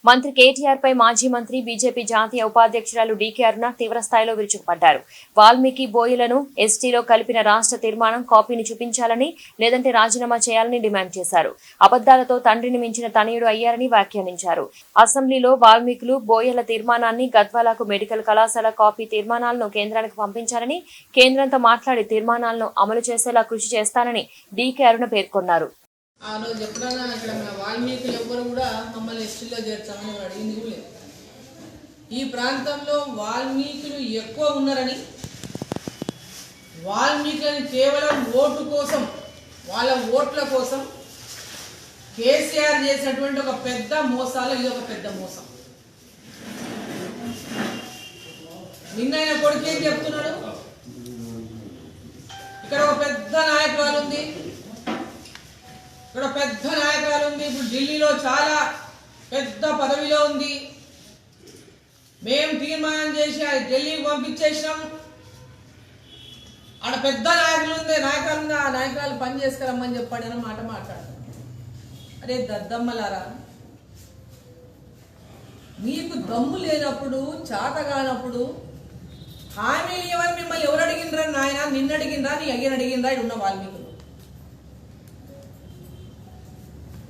మంత్రి కేటీఆర్ పై మాజీ మంత్రి బీజేపీ జాతీయ ఉపాధ్యక్షురాలు డీకే అరుణ తీవ్రస్థాయిలో విరుచుకుపడ్డారు. వాల్మీకి బోయిలను ఎస్టీలో కలిపిన రాష్ట్ర తీర్మానం కాపీని చూపించాలని, లేదంటే రాజీనామా చేయాలని డిమాండ్ చేశారు. అబద్దాలతో తండ్రిని మించిన తనయుడు అయ్యారని వ్యాఖ్యానించారు. అసెంబ్లీలో వాల్మీకులు బోయల తీర్మానాన్ని, గద్వాలకు మెడికల్ కళాశాల కాపీ తీర్మానాలను కేంద్రానికి పంపించాలని, కేంద్రంతో మాట్లాడి తీర్మానాలను అమలు చేసేలా కృషి చేస్తానని డీకే అరుణ పేర్కొన్నారు. ఆ రోజు ఎప్పుడైనా ఇక్కడ మన వాల్మీకులు ఎవ్వరు కూడా మమ్మల్ని ఎస్టీలో చేర్చామని అడిగింది కూడా లేదు. ఈ ప్రాంతంలో వాల్మీకులు ఎక్కువ ఉన్నారని, వాల్మీకులని కేవలం ఓటు కోసం, వాళ్ళ ఓట్ల కోసం కేసీఆర్ చేసినటువంటి ఒక పెద్ద మోసాలు ఇది ఒక పెద్ద మోసం. నిన్న ఆయన కొడుకు ఏం చెప్తున్నాడు, ఇక్కడ ఒక పెద్ద నాయకురాలు ఉంది, ఇక్కడ పెద్ద నాయకురాలు ఉంది, ఇప్పుడు ఢిల్లీలో చాలా పెద్ద పదవిలో ఉంది, మేము తీర్మానం చేసి ఢిల్లీకి పంపించేసినాం, ఆడ పెద్ద నాయకులు ఉంది, నాయకులు ఉంది, ఆ నాయకురాలు పని చేసుకురమ్మని చెప్పండి అని మాట మాట్లాడతారు. అరే దద్దమ్మలారా, మీకు దమ్ము లేనప్పుడు, చేత కానప్పుడు హామీలు ఇవ్వని మిమ్మల్ని ఎవరు అడిగినరా నాయన? నిన్ను అడిగినరా, నీ అయ్యని అడిగినరా? ఇక్కడ ఉన్న వాల్మీకులు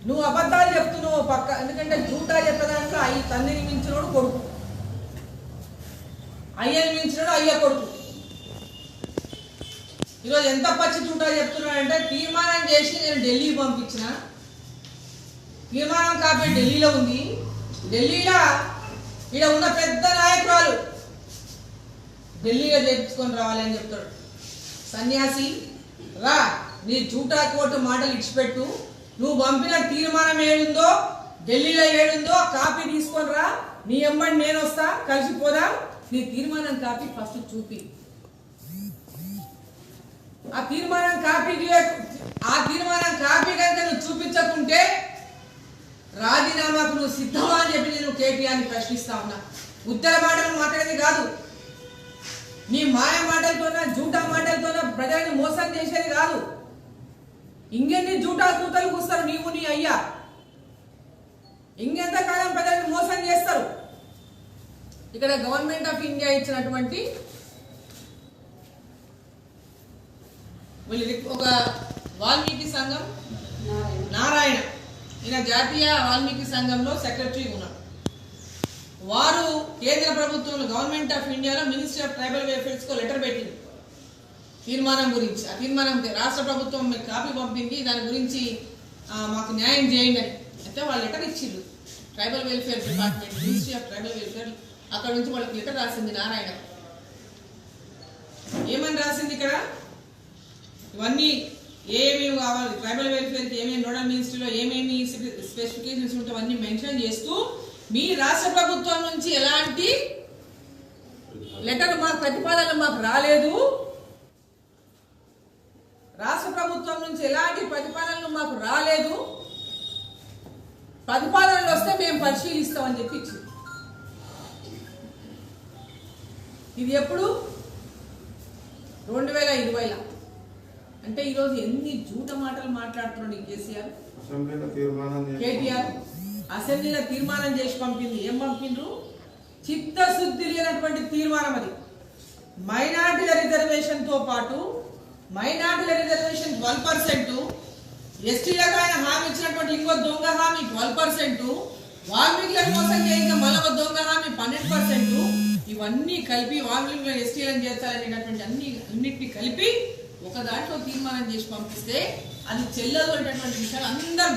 నువ్వు అబద్ధాలు చెప్తున్నావు పక్క, ఎందుకంటే జూటా చెప్పేదాంట్లో అయ్యి తండ్రిని మించినోడు కొడుకు, అయ్యని మించినోడు అయ్య కొడుకు. ఈరోజు ఎంత పచ్చి జూటా చెప్తున్నాడంటే, తీర్మానం చేసి నేను ఢిల్లీకి పంపించిన, తీర్మానం కాపీ ఢిల్లీలో ఉంది, ఢిల్లీలో ఇక్కడ ఉన్న పెద్ద నాయకురాలు ఢిల్లీలో చేర్చుకొని రావాలని చెప్తాడు. సన్యాసి రా, నీ జూటా కోటు మాటలు ఇచ్చిపెట్టు, నువ్వు పంపిన తీర్మానం ఏడుందో, ఢిల్లీలో ఏడుందో కాపీ తీసుకొని రా, నీ ఎమ్మడి నేను వస్తా, కలిసిపోదాం, నీ తీర్మానం కాపీ ఫస్ట్ చూపి. ఆ తీర్మానం కాపీ కనుక నువ్వు చూపించకుంటే రాజీనామాకు నువ్వు సిద్ధమా అని చెప్పి నేను కేటీఆర్ని ప్రశ్నిస్తా ఉన్నా. ఉత్తర మాటలు మాట్లాడేది కాదు, నీ మాయ మాటలతోనా జూటా మాటలతోనా ప్రజల్ని మోసం చేసేది కాదు. ఇంకెన్ని జూటా కూతలు కూస్తారు నీవు నీ అయ్యా, ఇంకెంతకాలం ప్రజల్ని మోసం చేస్తారు. ఇక్కడ గవర్నమెంట్ ఆఫ్ ఇండియా ఇచ్చినటువంటి ఒక వాల్మీకి సంఘం నారాయణ, ఈయన జాతీయ వాల్మీకి సంఘంలో సెక్రటరీ ఉన్నారు. వారు కేంద్ర ప్రభుత్వంలో గవర్నమెంట్ ఆఫ్ ఇండియాలో మినిస్ట్రీ ఆఫ్ ట్రైబల్ వెల్ఫేర్స్ కు లెటర్ పెట్టింది తీర్మానం గురించి. ఆ తీర్మానం రాష్ట్ర ప్రభుత్వం మీకు కాపీ పంపింది, దాని గురించి మాకు న్యాయం చేయండి అని. అయితే వాళ్ళు లెటర్ ఇచ్చిండ్రు, tribal welfare department, ministry of tribal welfare, అక్కడ నుంచి వాళ్ళకి లెటర్ రాసింది నారాయణ. ఏమని రాసింది ఇక్కడ, ఇవన్నీ ఏమేమి కావాలి, ట్రైబల్ వెల్ఫేర్కి ఏమేమి నోడల్ మినిస్ట్రీలో ఏమేమి స్పెసిఫికేషన్స్ ఉంటే అవన్నీ మెన్షన్ చేస్తూ, మీ రాష్ట్ర ప్రభుత్వం నుంచి ఎలాంటి లెటర్ మాకు ప్రతిపాదన మాకు రాలేదు, రాష్ట్ర ప్రభుత్వం నుంచి ఎలాంటి ప్రతిపాదనలు మాకు రాలేదు, ప్రతిపాదనలు వస్తే మేము పరిశీలిస్తామని చెప్పి ఇచ్చింది. ఇది ఎప్పుడు 2020లో. అంటే ఈరోజు ఎన్ని జూట మాటలు మాట్లాడుతున్నాడు ఈ కేటీఆర్. అసెంబ్లీలో తీర్మానం చేసి పంపింది. ఏం పంపిండ్రు? చిత్తశుద్ధి లేనటువంటి తీర్మానం అది. మైనార్టీల రిజర్వేషన్ తో పాటు మైనార్టీల రిజర్వేషన్ 12%, ఎస్టీలకు ఆయన హామీ ఇచ్చినటువంటి ఇంకో దొంగ హామీ 12%, వాల్మీకులను మోసం చేయించిన మళ్ళీ దొంగ హామీ 12%, ఇవన్నీ కలిపి వాల్మీకులను ఎస్టీలను చేర్చాలనేటటువంటి అన్నిటినీ కలిపి ఒక దాంట్లో తీర్మానం చేసి పంపిస్తే అది చెల్లదు అనేటటువంటి విషయాలు అందరూ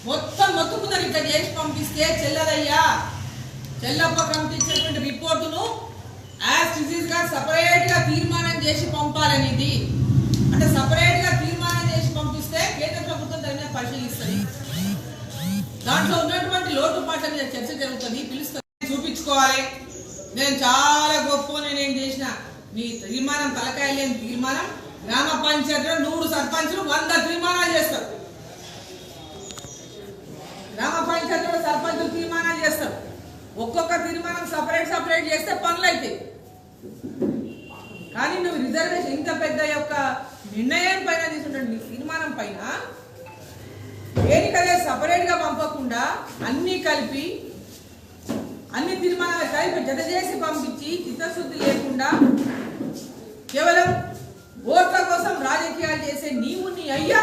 మొత్తం మొత్తుకున్నారు. ఇక్కడ చేసి పంపిస్తే చెల్లదయ్యా, చెల్లప్ప కమిటీ ఇచ్చినటువంటి రిపోర్టును యాజ్ డిజీజ్ గా సపరేట్ గా తీర్మానం చేసి పంపాలనేది. అంటే సపరేట్ గా తీర్మానం చేసి పంపిస్తే కేంద్ర ప్రభుత్వం దాని మీద పరిశీలిస్తుంది, దాంట్లో ఉన్నటువంటి లోటుపాట్ల మీద చర్చ జరుగుతుంది, పిలుస్తుంది, చూపించుకోవాలి. నేను చాలా గొప్ప, నేనేం చేసిన, నీ తీర్మానం తలకాయ లేని తీర్మానం. గ్రామ పంచాయతీలో 100 సర్పంచులు 100 తీర్మానాలు చేస్తారు, గ్రామ పంచాయతీలో సర్పంచులు తీర్మానాలు చేస్తారు. ఒక్కొక్క తీర్మానం సపరేట్ చేస్తే పనులు అవుతాయి. కానీ నువ్వు రిజర్వేషన్ ఇంత పెద్ద యొక్క నిర్ణయం పైన తీసుకుంటే తీర్మానం పైన దేనికదే సపరేట్ గా పంపకుండా అన్ని కలిపి అన్ని తీర్మానాలు కలిపి జత చేసి పంపించి చిత్తశుద్ధి లేకుండా కేవలం ఓట్ల కోసం రాజకీయాలు చేసే నీవు నీ అయ్యా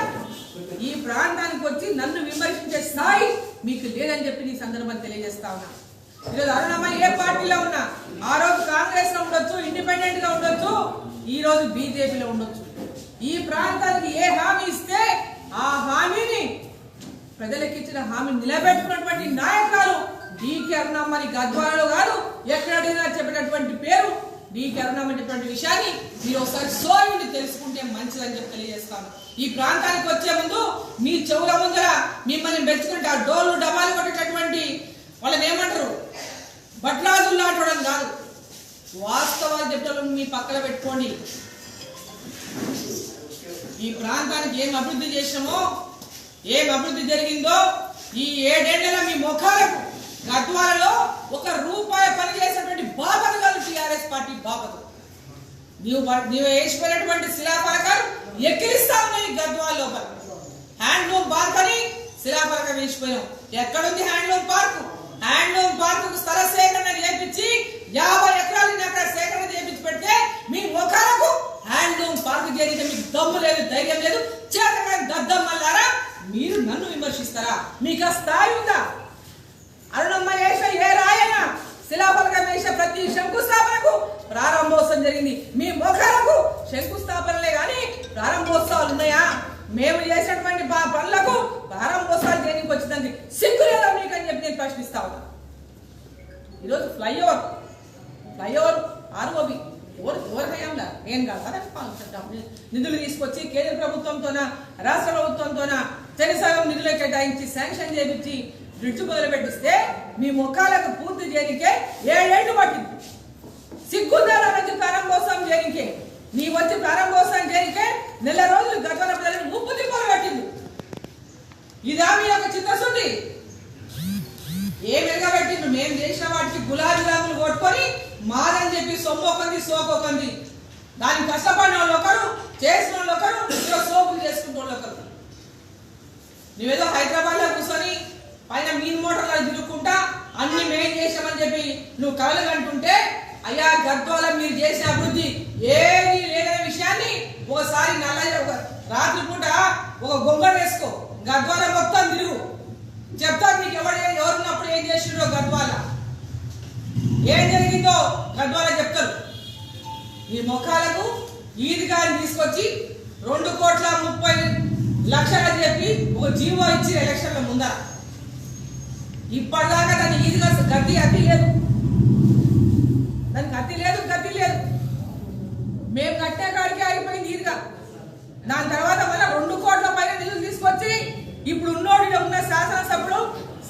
ఈ ప్రాంతానికి వచ్చి నన్ను విమర్శించే స్థాయి మీకు లేదని చెప్పి నీ సందర్భం తెలియజేస్తా ఉన్నా. ఈరోజు అరుణమ్మ ఏ పార్టీలో ఉన్నా ఆ రోజు కాంగ్రెస్ లో ఉండొచ్చు, ఇండిపెండెంట్ గా ఉండొచ్చు, ఈ రోజు బీజేపీలో ఉండొచ్చు. ఈ ప్రాంతానికి ఏ హామీ ఇస్తే ఆ హామీని ప్రజలకు ఇచ్చిన హామీని నిలబెట్టుకున్నటువంటి నాయకులు డీకే అరుణమ్మని గద్వాలలో కాదు ఎక్కడ అడిగినా చెప్పినటువంటి పేరు డీకే అరుణమ్మ అనేటువంటి విషయాన్ని మీరు ఒకసారి సోయుని తెలుసుకుంటే మంచిదని చెప్పి తెలియజేస్తాను. ఈ ప్రాంతానికి వచ్చే ముందు మీ చెవుల ముందర మిమ్మల్ని మెచ్చుకుంటే ఆ డోలు డబాలు కొట్టేటటువంటి వాళ్ళని ఏమంటారు బట్లాదులు నాటడం కాదు, వాస్తవాలు చెప్పడం మీ పక్కన పెట్టుకోండి. ఈ ప్రాంతానికి ఏం అభివృద్ధి చేసినామో, ఏం అభివృద్ధి జరిగిందో ఈ 7 ఏళ్లలో మీ ముఖాలకు గద్వాలలో ₹1 పని చేసినటువంటి బాపత కాదు టీఆర్ఎస్ పార్టీ బాపత. నీవు వేసిపోయినటువంటి శిలాఫలకాలు ఎక్కిరిస్తా ఉన్నాయి గద్వాల లోపల. హ్యాండ్లూమ్ పార్క్ అని శిలాఫలకం వేసిపోయాం. ఎక్కడుంది హ్యాండ్లూమ్ పార్క్? హ్యాండ్లూమ్ పార్క్ స్థల సేకరణ చేపించి 50 ఎకరాలు అక్కడ సేకరణ చేపించి పెడితే మీ ముఖాలకు హ్యాండ్లూమ్ పార్క్ చేయడానికి మీకు దమ్ము లేదు, ధైర్యం లేదు. చేతగా దద్దమ్మలారా మీరు నన్ను విమర్శిస్తారా? మీకు ఆ స్థాయి ఉందా? అరుణమ్మ వేసిన ఏ రాయన శిలాఫలకం వేసిన ప్రతి శంకుస్థాపనకు ప్రారంభోత్సవం జరిగింది. మీ ముఖాలకు శంకుస్థాపనలే కానీ ప్రారంభోత్సవాలు ఉన్నాయా? మేము చేసినటువంటి పనులకు ప్రారంభోత్సవాలు చేయడానికి వచ్చిందండి సిగ్గు లేదా మీకు అని చెప్పి నేను ప్రశ్నిస్తా ఉన్నా. ఈరోజు ఫ్లైఓవర్ ఆర్ఓబి ఎవరి హయాంలా నేను కాదు నిధులు తీసుకొచ్చి కేంద్ర ప్రభుత్వంతోన రాష్ట్ర ప్రభుత్వంతోన చెరిసగం నిధులు కేటాయించి శాంక్షన్ చేయించి బ్రిడ్జ్ మొదలు పెట్టిస్తే మీ ముఖాలకు పూర్తి చేయనికే 7 ఏళ్లు పట్టింది. సిగ్గుదాల నుంచి ప్రారంభోత్సవం చేయనికే నీ వచ్చి ప్రారంభోత్సవం చేయనికే నెల రోజులు గద్వాల ప్రజలను ముప్పు తిప్పలు పెట్టింది. ఇదా మీ యొక్క చిత్తశుద్ధి? ఏం ఎరగబెట్టిండు? మేము చేసిన వాటికి గులాబీ రంగులు కొట్టుకొని మాదని చెప్పి సొమ్మొకంది సోకొకంది. దానికి కష్టపడిన వాళ్ళు ఒకరు, చేసిన వాళ్ళు ఒకరు, సోపులు చేసుకుంటే వాళ్ళు ఒకరు. నువ్వేదో హైదరాబాద్ లో కూర్చొని పైన మీన్ మోటార్లు తిరుగుకుంటా అన్ని మేం చేసామని చెప్పి నువ్వు కలలు అంటుంటే అయ్యా గద్వాల మీరు చేసిన అభివృద్ధి ఏది లేదనే విషయాన్ని ఒకసారి రాత్రి పూట ఒక గొంగడు వేసుకో, గద్వాల మొత్తం తిరుగు, చెప్తారు నీకు ఎవరున్నప్పుడు ఏం చేసిండ్రో గద్వాల ఏం జరిగిందో గద్వాల చెప్తారు. ఈ ముఖాలకు ఈదిగాని తీసుకొచ్చి 2,30,00,000 అని చెప్పి ఒక జీవో ఇచ్చి ఎలక్షన్ల ముందర ఇప్పటిదాకా దాని ఈదిగా అతి లేదు, దానికి గతి లేదు. మేము కట్టే కాడికి ఆగిపోయింది ఈదిగా. దాని తర్వాత మళ్ళీ 2 కోట్ల పైన నిధులు తీసుకొచ్చి ఇప్పుడు ఉన్న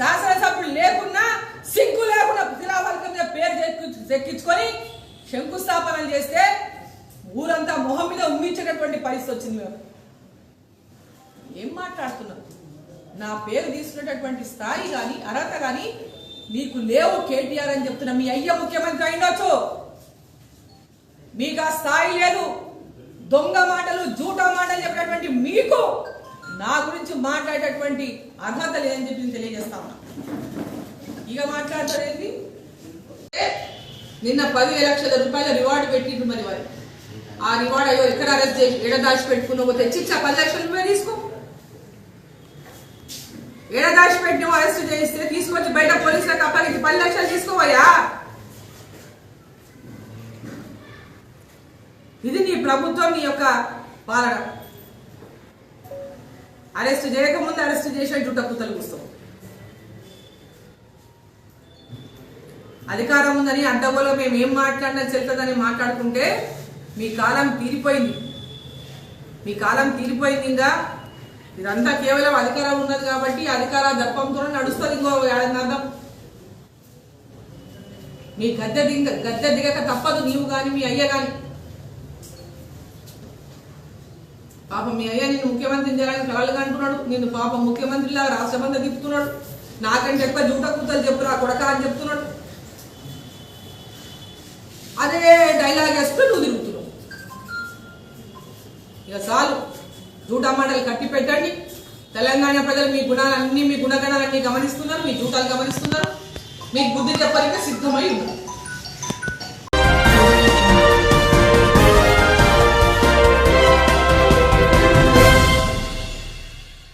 శాసనసభ్యులు లేకున్నా సిగ్గు లేకుండా శిలాఫలకం మీద పేరు చెక్కించుకొని శంకుస్థాపనలు చేస్తే ఊరంతా మొహం మీద ఉమ్మించేటటువంటి పరిస్థితి వచ్చింది. మేము ఏం మాట్లాడుతున్నాం? నా పేరు తీసుకునేటటువంటి స్థాయి కానీ అర్హత కానీ మీకు లేవు కేటీఆర్ అని చెప్తున్నా. మీ అయ్య ముఖ్యమంత్రి అయినొచ్చు, మీకు ఆ స్థాయి లేదు. దొంగ మాటలు జూటా మాటలు చెప్పినటువంటి మీకు నా గురించి మాట్లాడేటటువంటి అర్హత లేదని చెప్పి నేను తెలియజేస్తా ఉన్నా. ఇక మాట్లాడతారేంటి? నిన్న 10 లక్షల రూపాయల రివార్డు పెట్టిండ్రు. మరి వారు ఆ రివార్డు అయ్యో ఎక్కడ అరెస్ట్ చేసి ఎడదాచి పెట్టుకున్నావో తెచ్చిచ్చా 10 లక్షల రూపాయలు తీసుకో. ఎడదాచి పెట్టిన అరెస్ట్ చేయిస్తే తీసుకొచ్చి బయట పోలీసులకు అప్పగించి 10 లక్షలు తీసుకోవయ్యా. ఇది నీ ప్రభుత్వం, నీ యొక్క పాలన. అరెస్ట్ చేయకముందు అరెస్ట్ చేసే జుట్ట కుత్తలు కూస్తావు. అధికారం ఉందని అడ్డగోలో మేము ఏం మాట్లాడినా చెల్తుందని మాట్లాడుకుంటే మీ కాలం తీరిపోయింది. ఇంకా ఇదంతా కేవలం అధికారం ఉన్నది కాబట్టి అధికార దర్పంతో నడుస్తుంది. ఇంకో ఏడాది మీ గద్దె దిగక తప్పదు, నీవు కానీ మీ అయ్య కానీ. పాపం మీ అయ్య నిన్ను ముఖ్యమంత్రిని చేయాలని కలలుగా అంటున్నాడు. నిన్ను పాపం ముఖ్యమంత్రిలా రాష్ట్రమంతా తిప్పుతున్నాడు. నాకంటే ఎక్కువ జూట కూతలు చెప్పురా కొడక అని చెప్తున్నాడు. అదే డైలాగ్ వేస్తూ నువ్వు తిరుగుతున్నావు. ఇక చాలు, జూటా మాటలు కట్టి పెట్టండి. తెలంగాణ ప్రజలు మీ గుణాలన్నీ, మీ గుణగణాలన్నీ గమనిస్తున్నారు, మీ జూటాలు గమనిస్తున్నారు. మీకు బుద్ధి చెప్పడానికి సిద్ధమై ఉంది.